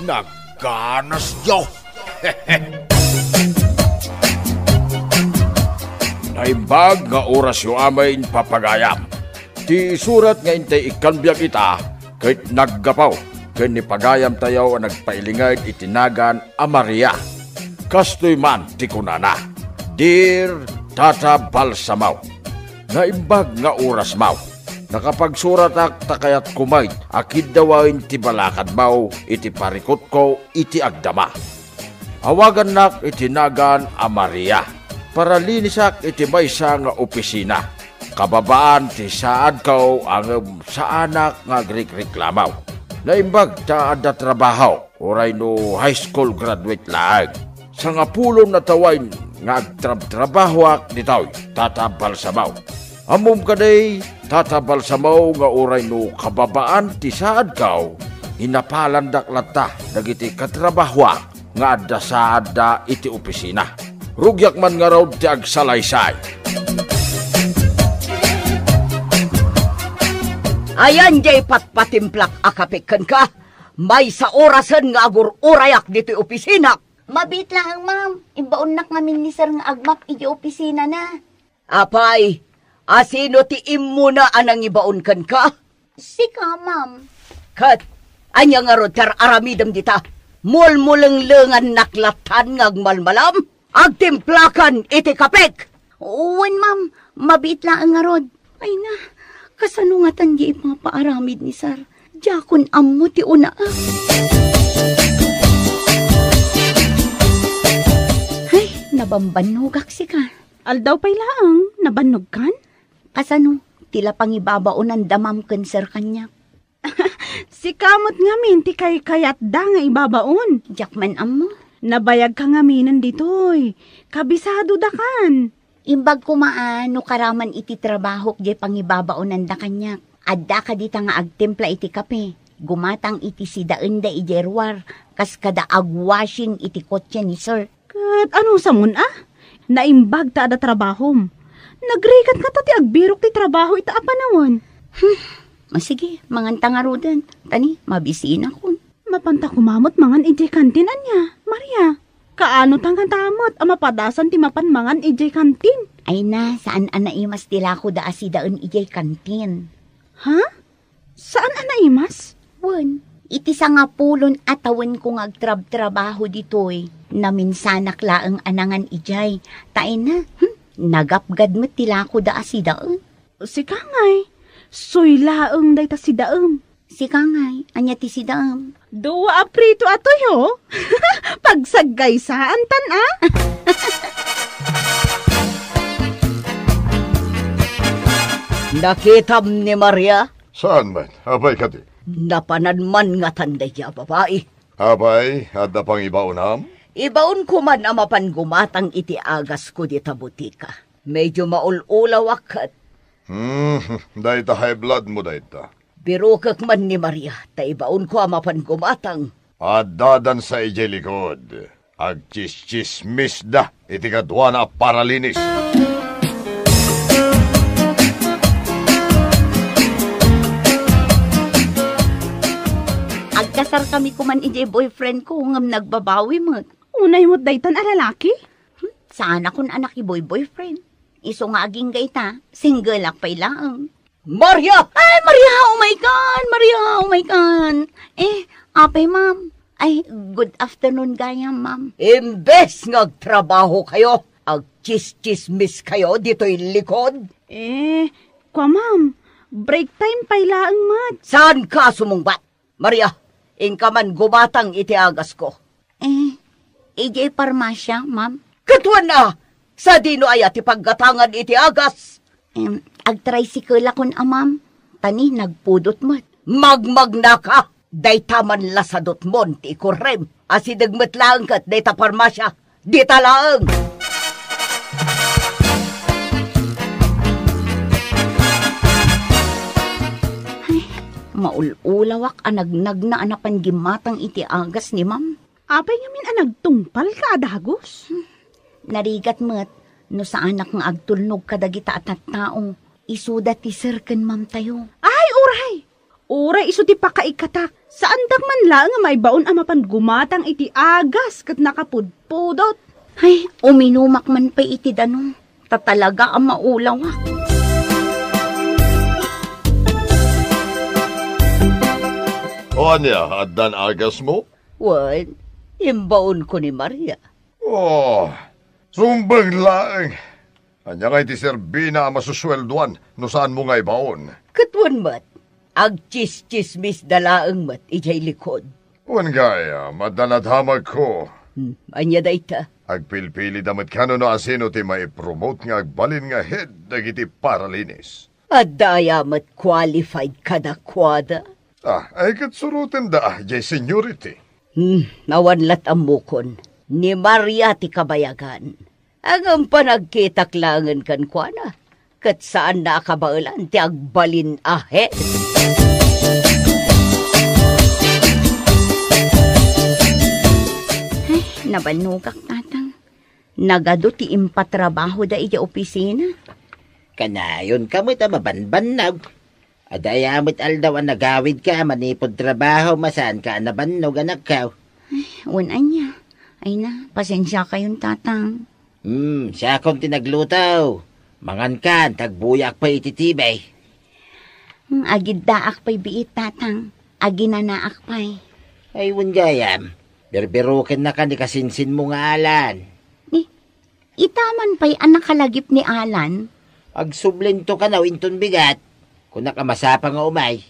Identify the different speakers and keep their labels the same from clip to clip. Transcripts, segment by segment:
Speaker 1: Nagganas yaw. Naimbag nga oras yu amay papagayam. Ti surat nga intay ikanbiyag ita, kahit naggapaw, kahit ni pagayam tayaw ang nagpailingay itinagan a Maria. Kastoy man ti kunana. Dear Tata Balsamaw, naimbag nga oras maw. Nakapagsurat ak takayat kumay, akid dawain ti balakad maw, iti parikot ko, iti agdama. Awagan nak itinagan a Maria, para linisak iti maysa nga opisina. Kababaan ti saad ko ang sa anak nga agreklamaw. Naimbag ta ada trabaho, oray no high school graduate laag. Sa nga pulong na tawain nga agtrabaho nitaw, Tata Balsamaw. Amom kaday, Tata Balsamaw nga oray no kababaan ti saad ko, inapalandak lata dagiti katrabaho nga adda saad da iti opisina. Rugyak man nga raw ti agsalaysay.
Speaker 2: Ayan jay patpatimplak akapikan ka. May sa orasan nga agur-urayak dito opisina.
Speaker 3: Mabit lang, ma'am. Ibaon nga minister nga agmak iti opisina na.
Speaker 2: Apay, asino ti imuna anang ibaon kan ka?
Speaker 3: Sika, ma'am.
Speaker 2: Kat, anya nga rod kar aramidam dita. Mulmulang-lengan naklatan ng malmalam. Agtimplakan iti kapik.
Speaker 3: Uwan, ma'am. Mabit lang nga rod. Ay na. Kasanungatan di ipapaaramid ni Sar. Diyakon ammo ti una. Ay, nabambanugak si ka.
Speaker 4: Aldaw pay laang, nabannog kan?
Speaker 3: Kasano, tila pangibabaon ang damam kan sir kanya.
Speaker 4: Si kamot nga min, ti kayat da nga ibabaon.
Speaker 3: Jakman ammo.
Speaker 4: Nabayag ka nga minan ditoy. Kabisado da kan.
Speaker 3: Imbag kumaan, no karaman iti trabaho di pangibabaonan da kanyak. Adda ka dita nga agtimpla iti kape. Gumatang iti sidaan da ijerwar. Kas kada agwashing iti kotse ni sir.
Speaker 4: Kat ano sa mun Naimbag ta ada trabahom. Nagrikat ka ta ti agbirok ti trabaho ita apanawan.
Speaker 3: Sige, mangan tangarudan. Tani, mabisin ako.
Speaker 4: Mapanta kumamot mangan ije kantin anya, Maria. Kaano tangan tamot, mapadasan ti mapanmangan ijay kantin.
Speaker 3: Ay na, saan anaimas tila ko da asidaon ijay kantin.
Speaker 4: Ha? Saan anaimas?
Speaker 3: Wan, iti sa nga pulon atawan kong agtrab-trabaho ditoy. Naminsanak laang anangan ijay. Tain na, nagapgad mo tila ko da asidaon.
Speaker 4: Si Kangay, soy laang day ta si daam.
Speaker 3: Si Kangay, anya ti si daam.
Speaker 4: Duwa aprito atoy ho. Pagsagay saan tan
Speaker 2: Nakitam ni Maria.
Speaker 5: Saan man? Abay ka di?
Speaker 2: Napanadman nga tanday ya babae.
Speaker 5: Abay, adda pang ibaonam?
Speaker 2: Ibaon ko man ang mapangumatang iti agas ko di tabutika. Medyo maululaw akat.
Speaker 5: Dahita high blood mo dahita.
Speaker 2: Birukak man ni Maria, taibaon ko ang mapangumatang.
Speaker 5: Dadan sa ije likod. Agchis-chismis da, iti kadwa na paralinis.
Speaker 3: Agkasar kami kuman ije boyfriend ko ngam nagbabawi mo.
Speaker 4: Unay mo't daytan a lalaki?
Speaker 3: Saan akong anak boyfriend? Iso nga aging gayta, single akpay lang.
Speaker 2: Maria!
Speaker 3: Ay, Maria! Oh my God! Maria! Oh my God! Apay, ma'am. Ay, good afternoon gaya, ma'am.
Speaker 2: Imbes ngagtrabaho kayo, agchis-chismis kayo dito'y likod.
Speaker 4: Kwa ma'am, break time pay laang mat.
Speaker 2: Saan ka sumungbat? Maria, ingka man gumatang iti agas ko.
Speaker 3: Ijay parmasya, ma'am.
Speaker 2: Katuan na! Sa dino ay ati paggatangan iti agas.
Speaker 3: Agtricycle akon ma'am. Tani, nagpudot mo.
Speaker 2: Magmagna ka! Dayta man lasadot mon ti ikurem. Asidagmat lang kat dayta parmasya. Dita lang!
Speaker 3: Ay, maululawak anagnag na anapan gimatang iti agas ni ma'am.
Speaker 4: Apay ngamin anagtungpal ka adagos?
Speaker 3: Narigat mo't no sa anak ng agtulnog kadagita at taong isuda ti sir ken ma'am tayo.
Speaker 4: Ay, uray! Uray iso ti pakaikatak. Saan man lang nga may baon amapan gumatang iti agas kat nakapudpudot.
Speaker 3: Ay, uminumak man pa iti dano. Tatalaga ang maulaw ha.
Speaker 5: O anya, addan agas mo?
Speaker 2: Wan, imbaon ko ni Maria.
Speaker 5: Oh, sumbang laeng. Anya nga iti serbina ang masuswelduan no saan mo nga ibaon.
Speaker 2: Katwan mat, ag chis-chismis dalaang mat ijay likod.
Speaker 5: Wan gaya, madanadhamag ko.
Speaker 2: Anya dayta.
Speaker 5: Agpilpili damat kano no asino ti maipromote nga agbalin nga head dagiti paralinis.
Speaker 2: At daya mat qualified kadakwada.
Speaker 5: Ay katsurutin da, jay seniority.
Speaker 2: Nawanlat ang mukon. Ni Maria ti kabayagan. Ang panagkitaklangan kan kwa na. Kat saan na kabailan ti agbalin ahead.
Speaker 3: Ay, nabanugak tatang. Nagado ti impatrabaho da iti opisina.
Speaker 6: Kanayon kamot mabanbanag. Adayamot aldaw ang nagawid ka, manipod trabaho, masaan ka nabannog anak ka.
Speaker 3: Ay, unan niya. Ay na, pasensya kayong tatang.
Speaker 6: Siya akong tinaglutaw. Mangan ka, tagbuyak pa ititibay.
Speaker 3: Agid daak pa'y biit tatang. Aginanaak pa'y.
Speaker 6: Ay, gayam. Berberukin na ka ni kasinsin mo nga Alan.
Speaker 3: Itaman pa'y anak kalagip ni Alan.
Speaker 6: Agsublinto ka na, inton bigat. Kung nakamasapa nga umay.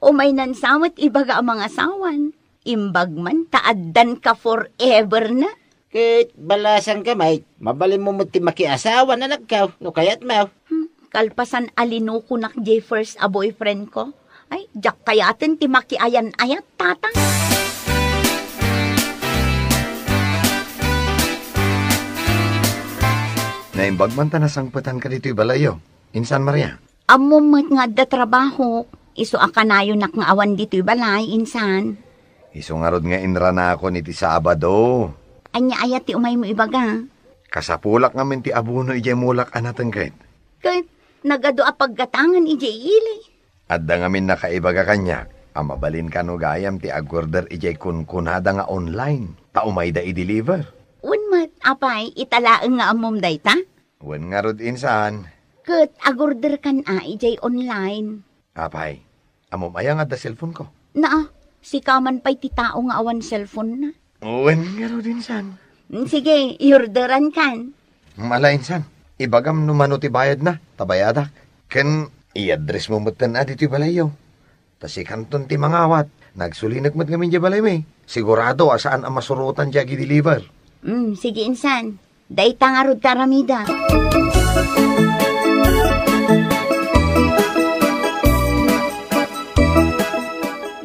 Speaker 3: Umay nansawat ibaga ang mga sawan. Imbag man, taaddan ka forever na.
Speaker 6: Kit balasan ka, mate. Mabalin mo ti makiasawa na nagkaw. No kayat mo.
Speaker 3: Kalpasan alinukunak jay first a boyfriend ko. Ay, jak kayatin ti makiayan-ayat, tatang.
Speaker 7: Naimbag man tanasangpatan ka dito'y balayo. Insan Maria?
Speaker 3: Amumot nga da trabaho. Iso akanayo nak nga awan dito'y balay, insan.
Speaker 7: Iso nga rod nga inra na ako niti Sabado.
Speaker 3: Anya ayat ti umay mo ibaga.
Speaker 7: Kasapulak nga min ti abuno ijay mulak anatang kahit.
Speaker 3: Kahit nagado a paggatangan ijay ili.
Speaker 7: Adda nga min nakaibaga kanya. Amabalin ka no gayam ti agorder ijay kunkunada nga online. Taumay da i-deliver.
Speaker 3: Unmat, apay, italaang nga amom dayta?
Speaker 7: Wen nga rod insan.
Speaker 3: Kat agorder kan ijay online.
Speaker 7: Apay, amom aya nga da cellphone ko.
Speaker 3: Na, si kaman pa'y ti tao nga awan cellphone na.
Speaker 7: Wen nga rod insan.
Speaker 3: Sige, iorderan kan.
Speaker 7: Mala insan, ibagam numano ti bayad na, tabayada. Ken, i-address mo mutan na dito'y balayo. Tasi kanton ti mangawat, nagsulinag mat ngamin di balay may. Sigurado asaan ang masurutan di agi-deliver.
Speaker 3: Sige insan, dayta nga rod karamida.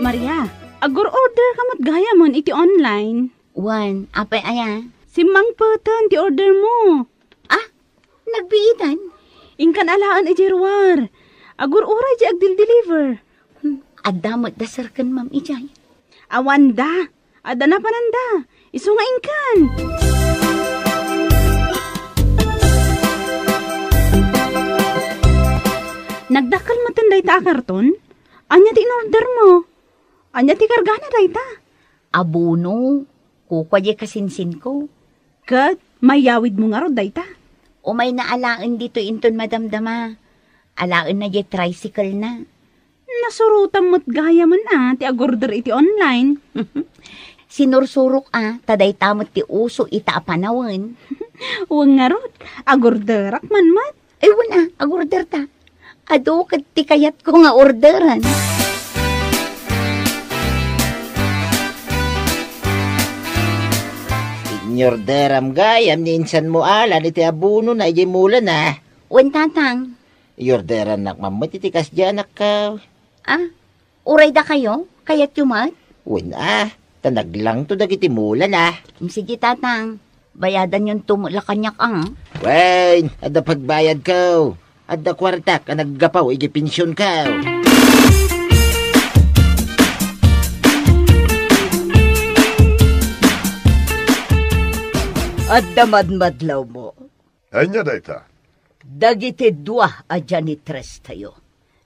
Speaker 4: Maria, agor order ka mat gaya mon iti online.
Speaker 3: Wan, apay aya.
Speaker 4: Si Mang Patan ti order mo.
Speaker 3: Nagbiitan.
Speaker 4: Ingkan alaan ijerwar. Agor oray di agdil-deliver.
Speaker 3: Adamot da sarkan mam ijay.
Speaker 4: Awanda, ada na pananda. Iso nga ingkan. Nagdakal mo tanday ta karton? Anya ti in-order mo? Anya ti kargana dayta?
Speaker 3: Abuno, kukwaje kasinsin ko.
Speaker 4: Kat, mayawid mo nga ro dayta.
Speaker 3: Umay na alaan dito inton madamdama. Alaan na di tricycle na.
Speaker 4: Nasurutan mo't gaya man ti agorder iti online.
Speaker 3: Sinursurok taday tamot ti uso ita apanawan.
Speaker 4: Huwag nga rod, agorderak man mat.
Speaker 3: Ewan agorder ta. Ado kat ti kayat ko nga orderan.
Speaker 6: Inyorderam gayam ni insan mo Alan iti abuno na ijay mula na.
Speaker 3: Wen tatang.
Speaker 6: Iyorderan nak mamot iti kasya anak ka.
Speaker 3: Uray da kayo? Kayat yumat?
Speaker 6: Wen tanaglang to dagiti mula na.
Speaker 3: Sige tatang. Bayadan yung tumula kanyak
Speaker 6: Wen, ada pagbayad ko. Ada kwarta ka naggapaw iti pensyon ka.
Speaker 2: At damadmadlaw mo.
Speaker 5: Anya dayta?
Speaker 2: Dagiti dua a janitres tayo.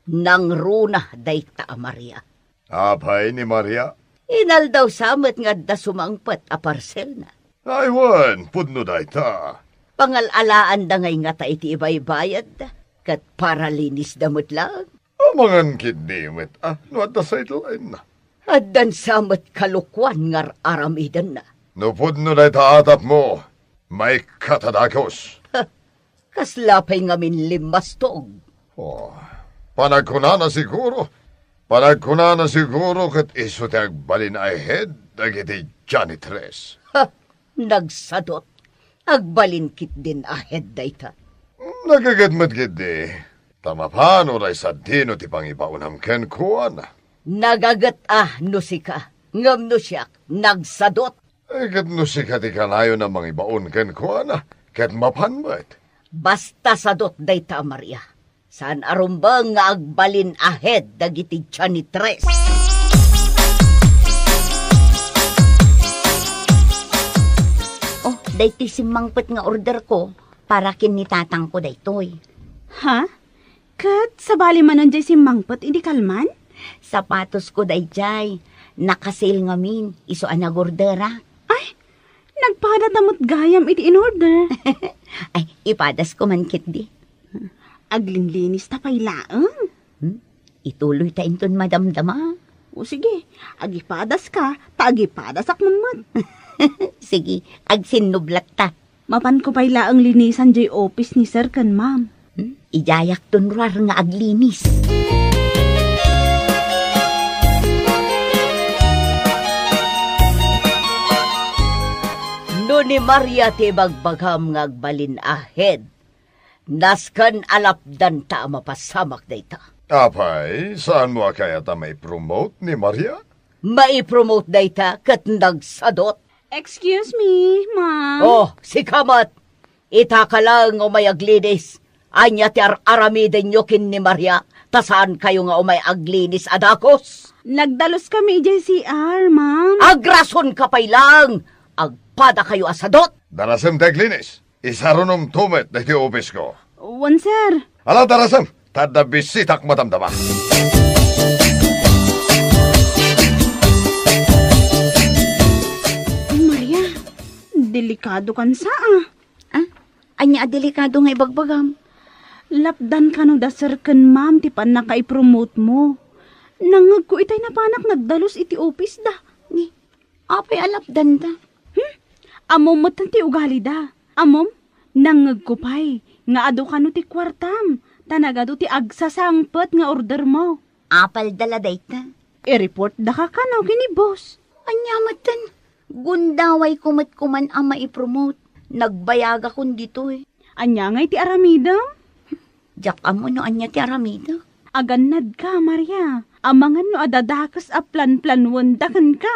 Speaker 2: Nang runa dayta Maria.
Speaker 5: Apay ni Maria?
Speaker 2: Inal daw samet nga da sumangpet a parcel na.
Speaker 5: Aywan, pudno dayta.
Speaker 2: Pangalalaan da ngay nga ta iti ibaybayad da. Kat para linis damot lang.
Speaker 5: Amangan kidimit, no at the sideline na.
Speaker 2: At dan samet kalukwan ngar aramidan na.
Speaker 5: No pudno dayta atap mo, may katadakos.
Speaker 2: Kaslapay ngamin limastog.
Speaker 5: Oh, panagkunana siguro. Panagkunana siguro kat iso ti agbalin ahead dagiti janitress.
Speaker 2: Nagsadot. Agbalin kit din ahead dayta.
Speaker 5: Nagagadmat gidi. Tamapano ray sa dino ti pangibaunam ken kuan.
Speaker 2: Nagagat no sika. Ngam no siyak. Nagsadot.
Speaker 5: Kat no si ti kanayo na mangibaun ken kuan. Kat mapanmat.
Speaker 2: Basta sadot dayta Maria. Saan arumbang nga agbalin ahead dagiti janitress.
Speaker 3: Oh, dayti simangpet nga order ko para kinitatang ko daytoy.
Speaker 4: Ha? Kat, sabali manon jay si mangpot, hindi kalman?
Speaker 3: Sapatos ko dayjay. Nakasil ngamin, iso anagordera.
Speaker 4: Ay, nagpadatamot gayam iti in order.
Speaker 3: Ay, ipadas ko man kit di.
Speaker 4: Aglinlinis ta pailaang.
Speaker 3: Ituloy ta inton madamdama.
Speaker 4: O sige, agipadas ka, taagipadas akmamot.
Speaker 3: Sige, agsinublat ta.
Speaker 4: Mapan ko pailaang linisan jay office ni sir kan ma'am.
Speaker 3: Ijayak tunrar nga aglinis.
Speaker 2: No ni Maria ti bagbagam nga agbalin ahead. Naskan alapdan ta mapasamak dayta.
Speaker 5: Apay, saan mo kaya ta may promote ni Maria?
Speaker 2: Maipromote dayta kat nagsadot.
Speaker 4: Excuse me, ma'am.
Speaker 2: Oh, si Kamat. Ita ka lang umay aglinis. Anya ti aramiden nyo kin ni Maria. Tasaan kayo nga umay aglinis adakos?
Speaker 4: Nagdalos kami JCR, ma'am.
Speaker 2: Agrason ka pay lang. Agpada kayo asadot.
Speaker 5: Darasem teglinis. Isarunom tumet na ti office ko.
Speaker 4: One, sir.
Speaker 5: Ala darasem, tada bisitak matamdama.
Speaker 4: Maria, delikado kan saa.
Speaker 3: Anya delikado nga ibagbagam.
Speaker 4: Lapdan ka no dasar kan ma'am ti pan naka-promote mo. Nangag ko itay na panak nagdalos iti office da.
Speaker 3: Ni, apay alapdan da.
Speaker 4: Amom matan ti ugali da. Amom, nangag ko pay. Nga ado ka no ti kwartam. Tanagado ti agsasangpet nga order mo.
Speaker 3: Apal dala dayta.
Speaker 4: I-report da ka no kini boss.
Speaker 3: Anya matan. Gundaway kumat-kuman ang maipromote. Nagbayaga kun dito eh.
Speaker 4: Anya nga iti aramida?
Speaker 3: Jak amo no anya ti aramida.
Speaker 4: Aganad ka, Maria. Amangan no adadakas a plan-planwan dakan ka.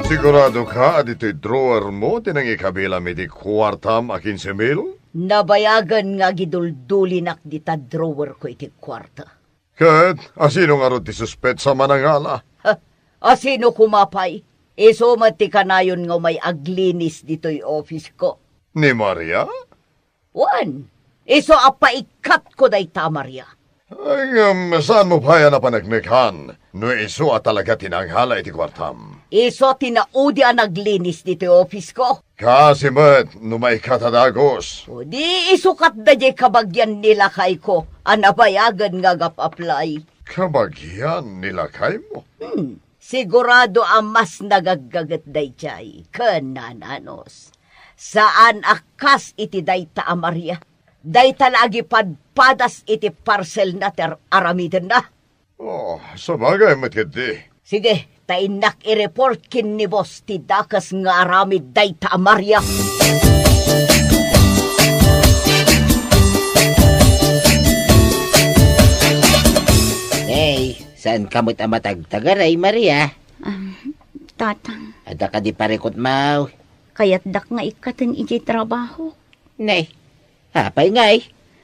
Speaker 5: Sigurado ka, adito'y drawer mo, tinang ikabila may di kwartam a 15,000?
Speaker 2: Nabayagan nga giduldulinak di ta drawer ko iti kwarta.
Speaker 5: Kat, asino nga ro ti suspet sa manangala?
Speaker 2: Asino kumapay? Iso mati kanayon nga may aglinis dito'y office ko.
Speaker 5: Ni Maria?
Speaker 2: Wan, iso apaikat ko day ta Maria.
Speaker 5: Ay, saan mo pa yan na panagmikhan? No iso at talaga tinanghala iti kwartam.
Speaker 2: Iso tinaudi ang naglinis dito'y office ko.
Speaker 5: Kasi met, no may katadagos.
Speaker 2: O di isukat da jay kabagyan nila kay ko. Anabayagan nga gap-apply.
Speaker 5: Kabagyan nilakay mo?
Speaker 2: Sigurado ang mas nagagagat day jay. Kanananos. Saan akas iti dayta a Maria? Dayta lagi padpadas iti parcel na ter aramiden na.
Speaker 5: Oh, sabagay matindi.
Speaker 2: Sige, tainak i-report kin ni boss ti dakas nga aramid dayta a Maria.
Speaker 6: Hey, saan kamot ang matagtagaray, Maria?
Speaker 3: Tatang,
Speaker 6: Ada ka di parikot mau.
Speaker 3: kayat dak nga ikatan iti trabaho.
Speaker 6: Nay, hapay ngay.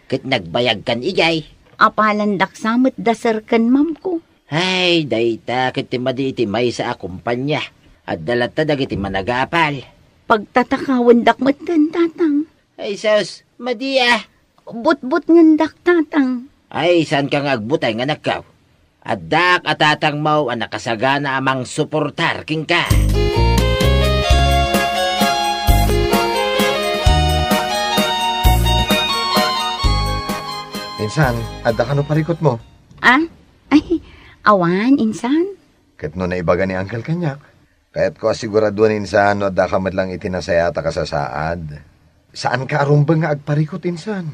Speaker 6: Kit nagbayag kan ijay.
Speaker 3: Apalan dak samot dasar kan ma'am ko.
Speaker 6: Ay, dayta kit ti madi iti may sa akumpanya. At dalata dagiti managapal.
Speaker 3: pagtatakawan dakmatan, tatang.
Speaker 6: Ay, sus, madiya.
Speaker 3: But-but ngandak, tatang.
Speaker 6: Ay, saan ka nga agbutay nga nagkaw? Adak at tatang mau ang nakasagana amang suportar king ka.
Speaker 7: Insan, adda ka no parikot mo.
Speaker 3: Ah? Ay, awan, insan.
Speaker 7: Kat no naibaga ni Uncle Kanyak. Kaya't ko asiguraduan insan no adda ka madlang itinasayata ka sa saad. Saan ka arumbang nga agparikot insan?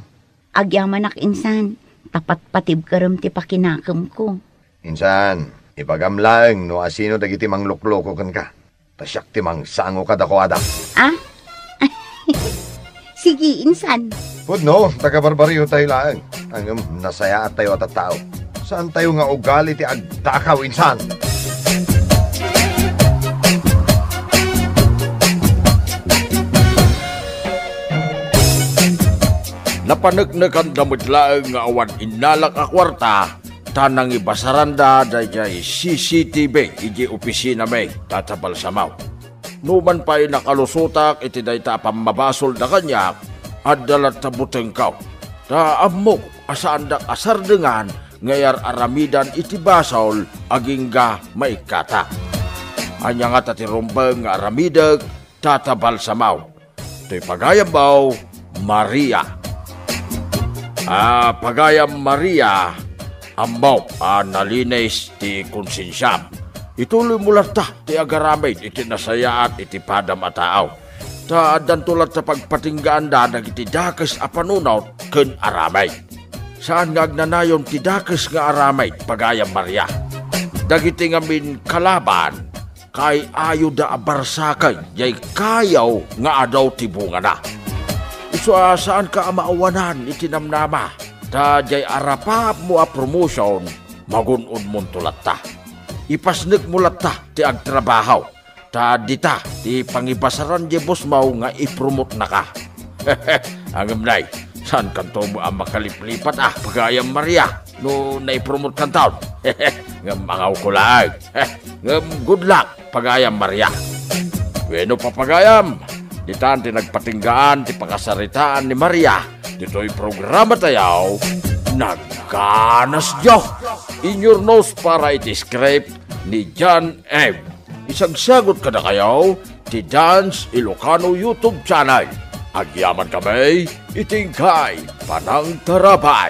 Speaker 3: Agyaman ak insan. Tapat patib karam ti pakinakam ko.
Speaker 7: Insan, ibagam lang no asino dagiti mang lukloko kan ka. Tasyak ti mang sango ka dako adak.
Speaker 3: Ah? Sige, insan.
Speaker 7: Pud no, taga-barbaryo tayo lang. Ang nasaya at tayo at tao. Saan tayo nga ugali ti agtakaw insan?
Speaker 1: Napanagnagan damudlaeng nga awan inalak a kwarta, tanang ibasaranda dayjay CCTV iji opisina may tatabal samaw. Numan pa'y nakalusutak iti dayta pamabasol na kanyak at dalat sa butengkaw. Ta amok asaan da asardengan ngayar aramidan iti basol aging ga maikata. Anya nga tatirumbang nga aramidag tatabal samaw. To'y pagayabaw Maria. Pagayam Maria, ambaw, nalinis ti konsensyam. Ituloy mo lang ti agaramay, iti nasaya at iti padam ataaw. Ta adan tulat sa pagpatinggaan da, nagiti dakes a panunaw, ken aramay. Saan nga agnanayon ti dakes nga aramay, pagayam Maria. Dagiti ngamin kalaban, kay ayo da abarsakay, yay kayaw nga adaw ti bunga na. Iso saan ka maawanan itinamnama, ta jay arapap mo a promotion, magunod mong tulat ta. Ipasnek mo ta ti agtrabaho, ta dita ti pangibasaran di boss mau nga ipromote na ka. Angam nay, saan kanto mo ang makaliplipat pagayam Maria, no naipromote kan taon. Ngam mangaw ko lang. Ngam good luck, pagayam Maria. Bueno papagayam. Ditan ti nagpatinggaan ti pakasaritaan ni Maria. Dito'y programa tayaw, Nagkanas Diyo. In your nose para iti-script ni John M. Isang sagot ka na kayo, ti Dance Ilocano YouTube channel. Agyaman kami, itingkay, panang tarabay.